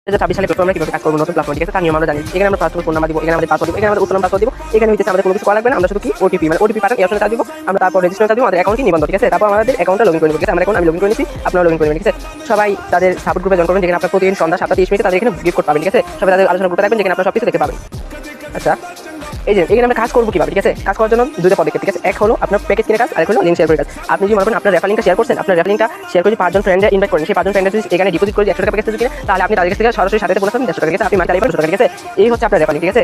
2026 সালে আমরা কিভাবে কাজ করব নতুন প্ল্যাটফর্ম, ঠিক আছে? তার নিয়ম আমরা জানি। এখানে আমরা পাসওয়ার্ড ফোন নাম্বার দিব, এখানে আমাদের পাসওয়ার্ড দিব, এখানে আমাদের উত্তর পাসওয়ার্ড দিব। এখানে হইতেছে আমাদের কোনো কিছু করা লাগবে না, আমরা শুধু কি ওটিপি মানে ওটিপি পাঠান এই অপশনে চাপ দিব, আমরা তারপর রেজিস্টার চাপ দিব, আমাদের অ্যাকাউন্ট কি নিবন্ধন, ঠিক আছে? তারপর আমাদের অ্যাকাউন্টটা লগইন করে নিব, ঠিক আছে? আমরা এখন আমি লগইন করে নিছি, আপনারা লগইন করে নেবেন, ঠিক আছে? সবাই তাদের সাপোর্ট গ্রুপে জয়েন করবেন, যেখানে আপনারা প্রতিদিন সন্ধ্যা 7টা 30 মিনিটে তাদের এখানে গিফট কোড পাবেন, ঠিক আছে? সবাই তাদের আলোচনা গ্রুপে থাকবেন, যেখানে আপনারা সবকিছু দেখতে পাবেন। আচ্ছা, এই যে এখানে আমরা কাজ করবো কিভাবে, ঠিক আছে? কাজ করার জন্য দুটো পদক্ষেপ, ঠিক আছে? এক হলো আপনার প্যাকেজ কিনে কাজ, আরেক হলো লিঙ্ক শেয়ার করে কাজ। আপনি যদি মনে করেন আপনার রেফার লিঙ্কটা শেয়ার করছেন, আপনার রেফার লিঙ্কটা শেয়ার করে 5 জন ফ্রেন্ডে ইনভাইট করেন, সেই 5 জন ফ্রেন্ডে যদি এখানে ডিপোজিট করে 100 টাকা প্যাকেজ কিনে, তাহলে আপনি তাদের কাছ থেকে সরাসরি সাথে বলে দেন 100 টাকা, ঠিক আছে? আপনি মাসে 200 টাকা, ঠিক আছে? এই হচ্ছে আপনার রেফার লিঙ্ক, ঠিক আছে?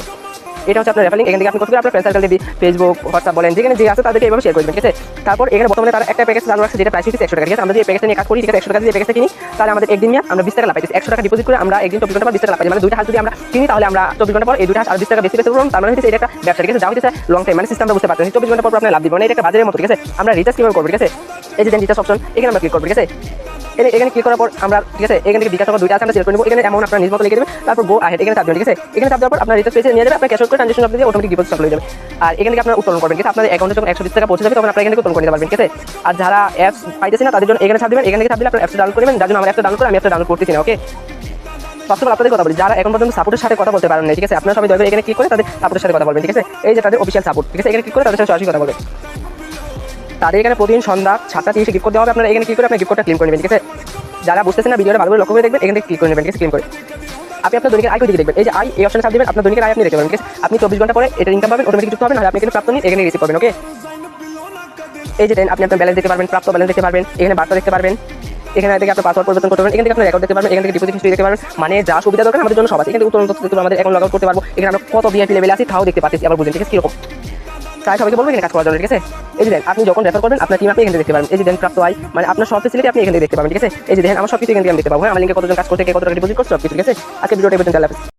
এটা হচ্ছে আপনার রেফার লিঙ্ক। এখান থেকে আপনি করতে আপনার ফ্রেন্ড সার্কেল দিয়ে ফেসবুক, হোয়াটসঅ্যাপ বলেন, যেখানে যে আছে তাদেরকে এইভাবে শেয়ার করবেন, ঠিক আছে? তারপর এখানে বর্তমানে তারা একটা প্যাকেজ চালু রাখছে, যেটা প্রাইস হচ্ছে 100 টাকা, ঠিক আছে? আমরা যদি এই প্যাকেজটা নিয়ে কাজ করি, ঠিক আছে? 100 টাকা দিয়ে প্যাকেজটা কিনি, তাহলে আমাদের একদিন নিয়ে আমরা 20 টাকা লাভ পাইছি। 100 টাকা ডিপোজিট করে আমরা একদিন 24 ঘন্টা পর 20 টাকা লাভ পাই। মানে দুইটা হাত যদি আমরা কিনি, তাহলে আমরা 24 ঘন্টা পর এই দুইটা হাত আর 20 টাকা বেশি পেতে পারবো। তার মানে হচ্ছে এটা একটা ব্যবসা, ঠিক আছে? যা হচ্ছে লং টাইম, মানে সিস্টেমটা বুঝতে পারছেন। 24 ঘন্টা পর আপনি লাভ দিবেন, মানে এটা একটা বাজারের মতো, ঠিক আছে? আমরা রিচার্জ কিভাবে করব, ঠিক আছে? এই যে দেন রিচার্জ অপশন, এখানে আমরা ক্লিক করব, ঠিক আছে? এখানে ক্লিক করার পর আমরা, ঠিক আছে, এখান থেকে বিকাশ টাকা দুইটা আছে আমরা সিলেক্ট করে নেব। এখানে অ্যামাউন্ট আপনার নিজ মতো লিখে দেবেন, তারপর গো আহেড এখানে চাপ দেবেন, ঠিক আছে? এখানে চাপ দেওয়ার পর আপনার রিচার্জ পেজে নিয়ে যাবে, আপনার ক্যাশ আউট করে ট্রানজাকশন আপনি দিয়ে অটোমেটিক ডিপোজিট চালু হয়ে যাবে। আর এখান থেকে আপনারা উত্তোলন করবেন, ঠিক আছে? আপনার অ্যাকাউন্টে যখন 120 টাকা পৌঁছে যাবে, তখন আপনারা এখান থেকে উত্তোলন করে নিতে পারবেন, ঠিক আছে? আর যারা অ্যাপস পাইতেছে না তাদের জন্য এখানে চাপ দিবেন, এখান থেকে চাপ দিলে আপনার অ্যাপসটা ডাউনলোড করবেন। যার জন্য আমার অ্যাপসটা ডাউনলোড করে আমি অ্যাপসটা ডাউনলোড করতেছি না, ওকে? ফার্স্ট অফ অল আপনাদের কথা বলি, যারা এখন পর্যন্ত সাপোর্টের সাথে কথা বলতে পারেন না, ঠিক আছে? আপনারা সবাই দয়া করে এখানে ক্লিক করে তাদের সাপোর্টের সাথে কথা বলবেন, ঠিক আছে? এই যে তাদের অফিশিয়াল সাপোর্ট, ঠিক আছে? এখানে ক্লিক করে তাদের সাথে সরাসরি কথা বলবেন। তাদের এখানে প্রতিদিন সন্ধ্যা 7টা 30 গিফট কোড দেওয়া হবে, আপনারা এখানে ক্লিক করে আপনার গিফট কোডটা ক্লেম করে নেবেন, ঠিক আছে? যারা বুঝতেছেন না ভিডিওটা ভালো করে লক্ষ্য করে দেখবেন, এখান থেকে ক্লিক করে নেবেন, ঠিক আছে? ক্লেম করে আপনি আপনার দৈনিকের আয় দিকে দেখবেন। এই যে আয় এই অপশনে চাপ দিবেন, আপনার দৈনিকের আয় আপনি দেখতে পাবেন, ঠিক আছে? আপনি 24 ঘন্টা পরে এটা ইনকাম পাবেন, অটোমেটিক যুক্ত হবেন, আর আপনি কিন্তু প্রাপ্ত নিয়ে এখানে রিসিভ করবেন, ওকে? এই যে দেন আপনি আপনার ব্যালেন্স দেখতে পারবেন, প্রাপ্ত ব্যালেন্স দেখতে পারবেন, এখানে বার্তা দেখতে পারবেন, এখানে থেকে আপনার পাসওয়ার্ড পরিবর্তন করতে পারবেন, এখান থেকে আপনার রেকর্ড দেখতে পারবেন, এখান থেকে ডিপোজিট হিস্ট্রি দেখতে পারবেন। মানে যা সুবিধা দরকার আমাদের জন্য সব আছে। এখান থেকে উত্তোলন তথ্য দেখতে আমাদের অ্যাকাউন্ট লগ আউট করতে পারবো, এখানে আমরা কত ভিআইপি লেভেলে আছি তাও দেখতে পাচ্ছি, আবার বুঝেন, ঠিক আছে? কিরকম তাই সবাইকে বলবো এখানে কাজ করার জন্য, ঠিক আছে? এই যে দেন আপনি যখন রেফার করবেন আপনার টিম আপনি এখান থেকে দেখতে পারবেন। এই যে দেন প্রাপ্ত আয়, মানে আপনার সব ফেসিলিটি আপনি এখান থেকে দেখতে পাবেন, ঠিক আছে? এই যে দেখেন আমার সব কিছু এখান থেকে আমি দেখতে পাবো, হ্যাঁ? আমার লিঙ্কে কতজন কাজ করতে কে কত টাকা ডিপোজিট করছে সব কিছু, ঠিক আছে? আজকে ভিডিওটা এই পর্যন্ত।